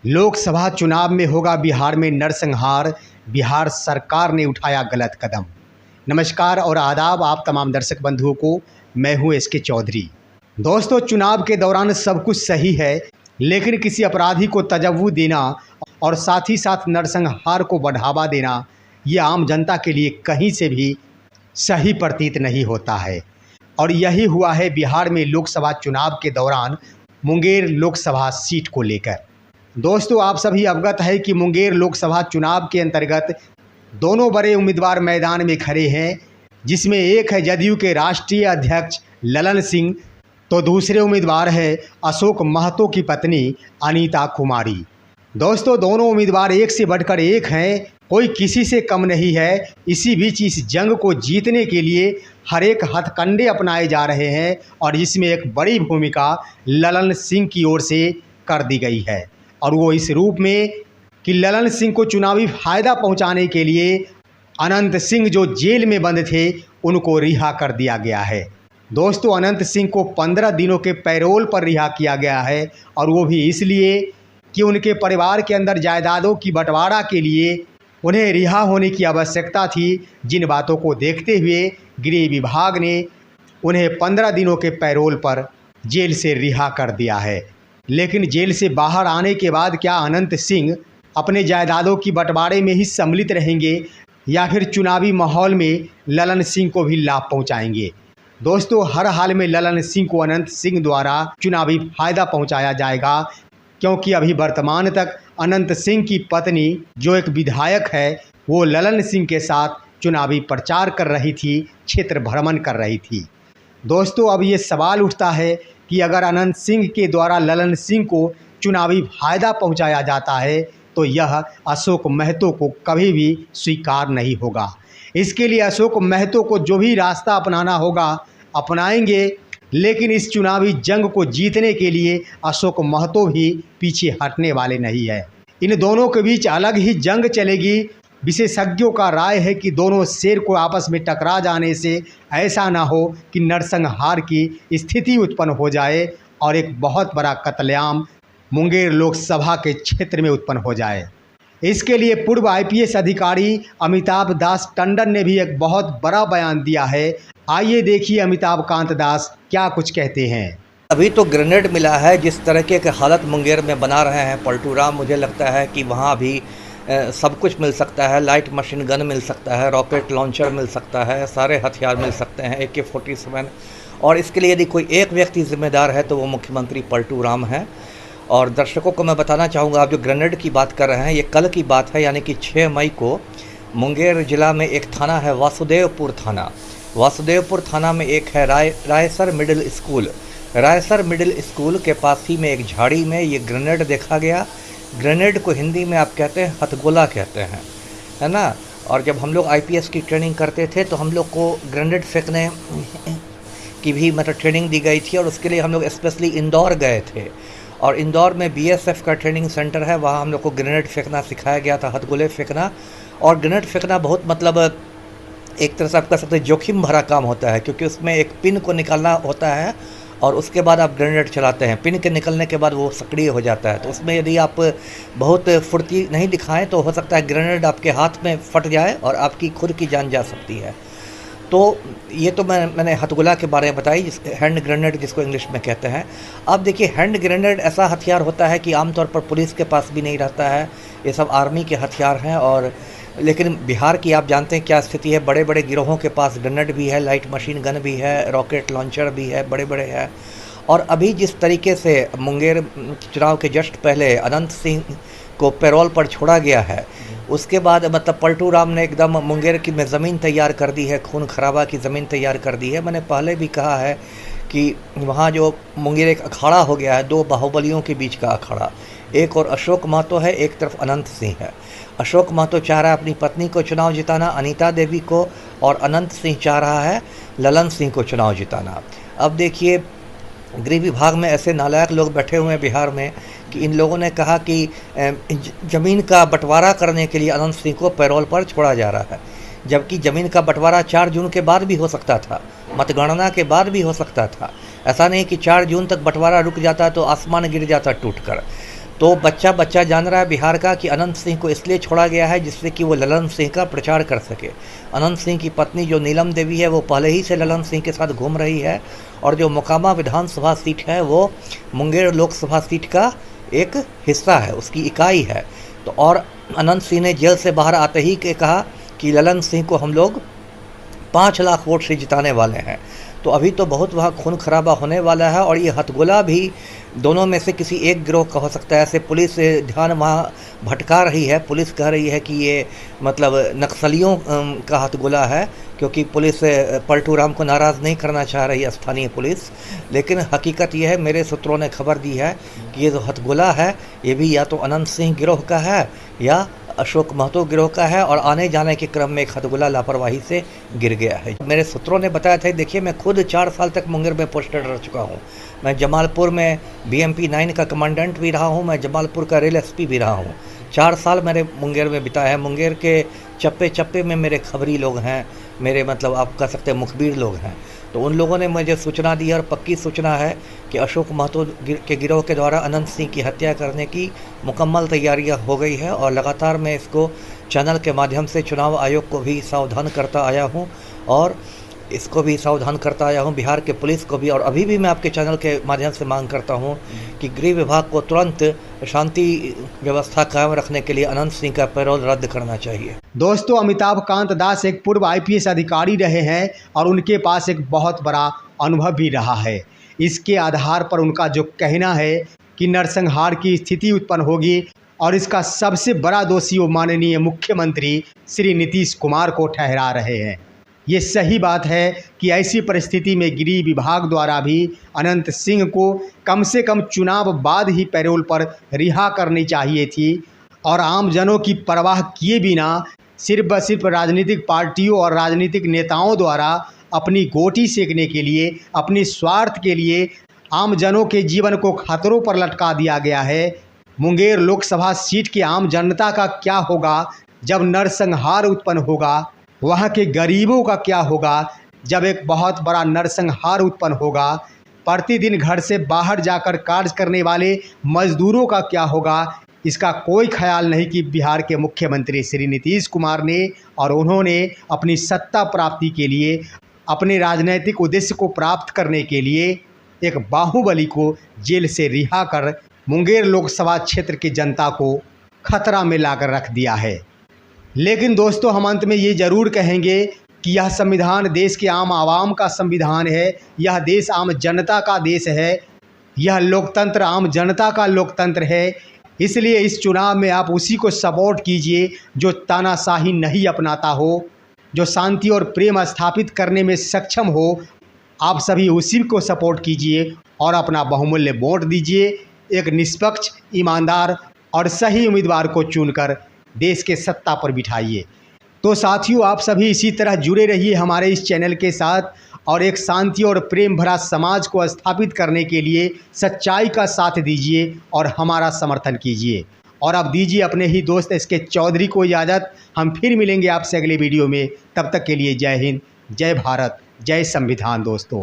लोकसभा चुनाव में होगा बिहार में नरसंहार, बिहार सरकार ने उठाया गलत कदम। नमस्कार और आदाब आप तमाम दर्शक बंधुओं को, मैं हूं एसके चौधरी। दोस्तों, चुनाव के दौरान सब कुछ सही है, लेकिन किसी अपराधी को तजव्वुज़ देना और साथ ही साथ नरसंहार को बढ़ावा देना, ये आम जनता के लिए कहीं से भी सही प्रतीत नहीं होता है। और यही हुआ है बिहार में लोकसभा चुनाव के दौरान मुंगेर लोकसभा सीट को लेकर। दोस्तों, आप सभी अवगत है कि मुंगेर लोकसभा चुनाव के अंतर्गत दोनों बड़े उम्मीदवार मैदान में खड़े हैं, जिसमें एक है जदयू के राष्ट्रीय अध्यक्ष ललन सिंह, तो दूसरे उम्मीदवार है अशोक महतो की पत्नी अनीता कुमारी। दोस्तों, दोनों उम्मीदवार एक से बढ़कर एक हैं, कोई किसी से कम नहीं है। इसी बीच इस जंग को जीतने के लिए हर एक हथकंडे अपनाए जा रहे हैं और इसमें एक बड़ी भूमिका ललन सिंह की ओर से कर दी गई है, और वो इस रूप में कि ललन सिंह को चुनावी फायदा पहुंचाने के लिए अनंत सिंह जो जेल में बंद थे उनको रिहा कर दिया गया है। दोस्तों, अनंत सिंह को 15 दिनों के पैरोल पर रिहा किया गया है, और वो भी इसलिए कि उनके परिवार के अंदर जायदादों की बंटवारा के लिए उन्हें रिहा होने की आवश्यकता थी, जिन बातों को देखते हुए गृह विभाग ने उन्हें 15 दिनों के पैरोल पर जेल से रिहा कर दिया है। लेकिन जेल से बाहर आने के बाद क्या अनंत सिंह अपने जायदादों की बंटवारे में ही सम्मिलित रहेंगे या फिर चुनावी माहौल में ललन सिंह को भी लाभ पहुंचाएंगे? दोस्तों, हर हाल में ललन सिंह को अनंत सिंह द्वारा चुनावी फायदा पहुंचाया जाएगा, क्योंकि अभी वर्तमान तक अनंत सिंह की पत्नी जो एक विधायक है, वो ललन सिंह के साथ चुनावी प्रचार कर रही थी, क्षेत्र भ्रमण कर रही थी। दोस्तों, अब ये सवाल उठता है कि अगर अनंत सिंह के द्वारा ललन सिंह को चुनावी फायदा पहुंचाया जाता है तो यह अशोक महतो को कभी भी स्वीकार नहीं होगा। इसके लिए अशोक महतो को जो भी रास्ता अपनाना होगा अपनाएंगे, लेकिन इस चुनावी जंग को जीतने के लिए अशोक महतो भी पीछे हटने वाले नहीं है। इन दोनों के बीच अलग ही जंग चलेगी। विशेषज्ञों का राय है कि दोनों शेर को आपस में टकरा जाने से ऐसा ना हो कि नरसंहार की स्थिति उत्पन्न हो जाए और एक बहुत बड़ा कत्लेआम मुंगेर लोकसभा के क्षेत्र में उत्पन्न हो जाए। इसके लिए पूर्व आईपीएस अधिकारी अमिताभ दास टंडन ने भी एक बहुत बड़ा बयान दिया है। आइए देखिए अमिताभ कांत दास क्या कुछ कहते हैं। अभी तो ग्रेनेड मिला है, जिस तरह के हालत मुंगेर में बना रहे हैं पलटू राम, मुझे लगता है कि वहाँ भी सब कुछ मिल सकता है। लाइट मशीन गन मिल सकता है, रॉकेट लॉन्चर मिल सकता है, सारे हथियार मिल सकते हैं, AK-47। और इसके लिए यदि कोई एक व्यक्ति जिम्मेदार है तो वो मुख्यमंत्री पलटू राम है। और दर्शकों को मैं बताना चाहूँगा, आप जो ग्रेनेड की बात कर रहे हैं ये कल की बात है, यानी कि 6 मई को मुंगेर ज़िला में एक थाना है वासुदेवपुर थाना। वासुदेवपुर थाना में एक है Raisar middle school. Raisar middle school के पास ही में एक झाड़ी में ये ग्रेनेड देखा गया। ग्रेनेड को हिंदी में आप कहते हैं हथगोला कहते हैं, है ना। और जब हम लोग IPS की ट्रेनिंग करते थे तो हम लोग को ग्रेनेड फेंकने की भी ट्रेनिंग दी गई थी, और उसके लिए हम लोग स्पेशली इंदौर गए थे। और इंदौर में BSF का ट्रेनिंग सेंटर है, वहाँ हम लोग को ग्रेनेड फेंकना सिखाया गया था, हथगोले फेंकना। और ग्रेनेड फेंकना बहुत एक तरह से आप कह सकते हैं जोखिम भरा काम होता है, क्योंकि उसमें एक पिन को निकालना होता है और उसके बाद आप ग्रेनेड चलाते हैं। पिन के निकलने के बाद वो सक्रिय हो जाता है, तो उसमें यदि आप बहुत फुर्ती नहीं दिखाएं तो हो सकता है ग्रेनेड आपके हाथ में फट जाए और आपकी खुद की जान जा सकती है। तो ये तो मैंने हथगोला के बारे में बताई, हैंड ग्रेनेड जिसको इंग्लिश में कहते हैं। अब देखिए, हैंड ग्रेनेड ऐसा हथियार होता है कि आमतौर पर पुलिस के पास भी नहीं रहता है, ये सब आर्मी के हथियार हैं। और लेकिन बिहार की आप जानते हैं क्या स्थिति है, बड़े बड़े गिरोहों के पास ग्रेनेड भी है, लाइट मशीन गन भी है, रॉकेट लॉन्चर भी है, बड़े बड़े हैं। और अभी जिस तरीके से मुंगेर चुनाव के जस्ट पहले अनंत सिंह को पैरोल पर छोड़ा गया है, उसके बाद पलटू राम ने एकदम मुंगेर की में ज़मीन तैयार कर दी है, खून खराबा की ज़मीन तैयार कर दी है। मैंने पहले भी कहा है कि वहाँ जो मुंगेर एक अखाड़ा हो गया है, 2 बाहुबलियों के बीच का अखाड़ा, एक और अशोक महतो है, एक तरफ अनंत सिंह है। अशोक महतो चाह रहा है अपनी पत्नी को चुनाव जिताना, अनीता देवी को, और अनंत सिंह चाह रहा है ललन सिंह को चुनाव जिताना। अब देखिए, गृह विभाग में ऐसे नालायक लोग बैठे हुए हैं बिहार में कि इन लोगों ने कहा कि ज़मीन का बंटवारा करने के लिए अनंत सिंह को पैरोल पर छोड़ा जा रहा है, जबकि ज़मीन का बंटवारा 4 जून के बाद भी हो सकता था, मतगणना के बाद भी हो सकता था। ऐसा नहीं कि 4 जून तक बंटवारा रुक जाता तो आसमान गिर जाता टूट कर। तो बच्चा बच्चा जान रहा है बिहार का कि अनंत सिंह को इसलिए छोड़ा गया है जिससे कि वो ललन सिंह का प्रचार कर सके। अनंत सिंह की पत्नी जो नीलम देवी है वो पहले ही से ललन सिंह के साथ घूम रही है, और जो मोकामा विधानसभा सीट है वो मुंगेर लोकसभा सीट का एक हिस्सा है, उसकी इकाई है। तो और अनंत सिंह ने जेल से बाहर आते ही के कहा कि ललन सिंह को हम लोग 5 लाख वोट से जिताने वाले हैं। तो अभी तो बहुत वहाँ खून खराबा होने वाला है, और ये हथगोला भी दोनों में से किसी एक गिरोह का हो सकता है। ऐसे पुलिस ध्यान वहाँ भटका रही है, पुलिस कह रही है कि ये मतलब नक्सलियों का हथगोला है, क्योंकि पुलिस पलटू राम को नाराज़ नहीं करना चाह रही है स्थानीय पुलिस। लेकिन हकीकत ये है, मेरे सूत्रों ने खबर दी है कि ये जो हथगोला है ये भी या तो अनंत सिंह गिरोह का है या अशोक महतो गिरोह का है, और आने जाने के क्रम में एक हथगोला लापरवाही से गिर गया है। मेरे सूत्रों ने बताया था, देखिए मैं खुद 4 साल तक मुंगेर में पोस्टेड रह चुका हूँ। मैं जमालपुर में BMP 9 का कमांडेंट भी रहा हूँ, मैं जमालपुर का रेल SP भी रहा हूँ। 4 साल मेरे मुंगेर में बिताया है। मुंगेर के चप्पे चप्पे में मेरे खबरी लोग हैं, मेरे मतलब आप कह सकते हैं मुखबिर लोग हैं। तो उन लोगों ने मुझे सूचना दी है, और पक्की सूचना है कि अशोक महतो के गिरोह के द्वारा अनंत सिंह की हत्या करने की मुकम्मल तैयारियां हो गई है। और लगातार मैं इसको चैनल के माध्यम से चुनाव आयोग को भी सावधान करता आया हूं, और इसको भी सावधान करता आया हूं, बिहार के पुलिस को भी। और अभी भी मैं आपके चैनल के माध्यम से मांग करता हूं कि गृह विभाग को तुरंत शांति व्यवस्था कायम रखने के लिए अनंत सिंह का पैरोल रद्द करना चाहिए। दोस्तों, अमिताभ कांत दास एक पूर्व IPS अधिकारी रहे हैं, और उनके पास एक बहुत बड़ा अनुभव भी रहा है। इसके आधार पर उनका जो कहना है कि नरसंहार की स्थिति उत्पन्न होगी, और इसका सबसे बड़ा दोषी वो माननीय मुख्यमंत्री श्री नीतीश कुमार को ठहरा रहे हैं। ये सही बात है कि ऐसी परिस्थिति में गृह विभाग द्वारा भी अनंत सिंह को कम से कम चुनाव बाद ही पैरोल पर रिहा करनी चाहिए थी, और आमजनों की परवाह किए बिना सिर्फ व सिर्फ राजनीतिक पार्टियों और राजनीतिक नेताओं द्वारा अपनी गोटी सेकने के लिए, अपनी स्वार्थ के लिए आमजनों के जीवन को खतरों पर लटका दिया गया है। मुंगेर लोकसभा सीट की आम जनता का क्या होगा जब नरसंहार उत्पन्न होगा? वहाँ के गरीबों का क्या होगा जब एक बहुत बड़ा नरसंहार उत्पन्न होगा? प्रतिदिन घर से बाहर जाकर कार्य करने वाले मजदूरों का क्या होगा? इसका कोई ख्याल नहीं कि बिहार के मुख्यमंत्री श्री नीतीश कुमार ने, और उन्होंने अपनी सत्ता प्राप्ति के लिए, अपने राजनीतिक उद्देश्य को प्राप्त करने के लिए एक बाहुबली को जेल से रिहा कर मुंगेर लोकसभा क्षेत्र की जनता को खतरा में लाकर रख दिया है। लेकिन दोस्तों, हम अंत में ये ज़रूर कहेंगे कि यह संविधान देश के आम आवाम का संविधान है, यह देश आम जनता का देश है, यह लोकतंत्र आम जनता का लोकतंत्र है। इसलिए इस चुनाव में आप उसी को सपोर्ट कीजिए जो तानाशाही नहीं अपनाता हो, जो शांति और प्रेम स्थापित करने में सक्षम हो। आप सभी उसी को सपोर्ट कीजिए और अपना बहुमूल्य वोट दीजिए। एक निष्पक्ष, ईमानदार और सही उम्मीदवार को चुनकर देश के सत्ता पर बिठाइए। तो साथियों, आप सभी इसी तरह जुड़े रहिए हमारे इस चैनल के साथ, और एक शांति और प्रेम भरा समाज को स्थापित करने के लिए सच्चाई का साथ दीजिए और हमारा समर्थन कीजिए। और अब दीजिए अपने ही दोस्त SK चौधरी को इजाज़त। हम फिर मिलेंगे आपसे अगले वीडियो में। तब तक के लिए जय हिंद, जय भारत, जय संविधान दोस्तों।